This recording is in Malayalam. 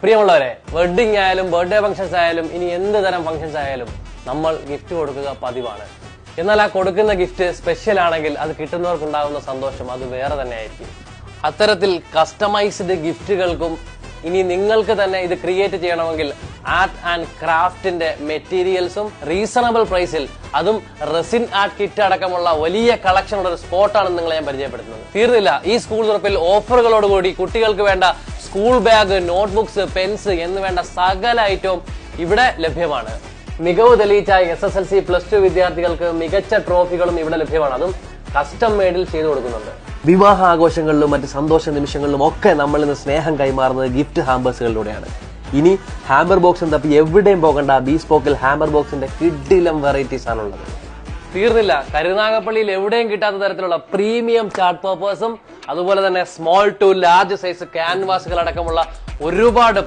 പ്രിയമുള്ളവരെ, വെഡ്ഡിംഗ് ആയാലും ബർത്ത്ഡേ ഫംഗ്ഷൻസ് ആയാലും ഇനി എന്ത് തരം ഫംഗ്ഷൻസ് ആയാലും നമ്മൾ ഗിഫ്റ്റ് കൊടുക്കുക പതിവാണ്. എന്നാൽ ആ കൊടുക്കുന്ന ഗിഫ്റ്റ് സ്പെഷ്യൽ ആണെങ്കിൽ അത് കിട്ടുന്നവർക്കുണ്ടാകുന്ന സന്തോഷം അത് വേറെ തന്നെ ആയിരിക്കും. അത്തരത്തിൽ കസ്റ്റമൈസ്ഡ് ഗിഫ്റ്റുകൾക്കും ഇനി നിങ്ങൾക്ക് തന്നെ ഇത് ക്രിയേറ്റ് ചെയ്യണമെങ്കിൽ ആർട്ട് ആൻഡ് ക്രാഫ്റ്റിന്റെ മെറ്റീരിയൽസും റീസണബിൾ പ്രൈസിൽ, അതും റെസിൻ ആർട്ട് കിറ്റ് അടക്കമുള്ള വലിയ കളക്ഷനുള്ള ഒരു സ്പോട്ടാണ് നിങ്ങളെ ഞാൻ പരിചയപ്പെടുത്തുന്നത്. തീർന്നില്ല, ഈ സ്കൂൾ തുറപ്പിൽ ഓഫറുകളോടുകൂടി കുട്ടികൾക്ക് വേണ്ട സ്കൂൾ ബാഗ്, നോട്ട്ബുക്സ്, പെൻസ് എന്ന് വേണ്ട സകല ഐറ്റവും ഇവിടെ ലഭ്യമാണ്. മികവ് തെളിയിച്ച SSLC +2 വിദ്യാർത്ഥികൾക്ക് മികച്ച ട്രോഫികളും ഇവിടെ ലഭ്യമാണ്. അതും കസ്റ്റം മെയ്ഡിൽ ചെയ്തു കൊടുക്കുന്നുണ്ട്. വിവാഹ ആഘോഷങ്ങളിലും മറ്റ് സന്തോഷ നിമിഷങ്ങളിലും ഒക്കെ നമ്മൾ ഇന്ന് സ്നേഹം കൈമാറുന്നത് ഗിഫ്റ്റ് ഹാമ്പേഴ്സുകളിലൂടെയാണ്. ഇനി ഹാമ്പർ ബോക്സും തപ്പി എവിടെയും പോകണ്ട, ബീസ്പോക്കിൽ ഹാമ്പർ ബോക്സിന്റെ കിഡിലം വെറൈറ്റീസ് ആണുള്ളത്. തീർന്നില്ല, കരുനാഗപ്പള്ളിയിൽ എവിടെയും കിട്ടാത്ത തരത്തിലുള്ള പ്രീമിയം ചാർട്ട് പേപ്പേഴ്സും അതുപോലെ തന്നെ സ്മോൾ ടു ലാർജ് സൈസ് ക്യാൻവാസുകൾ അടക്കമുള്ള ഒരുപാട്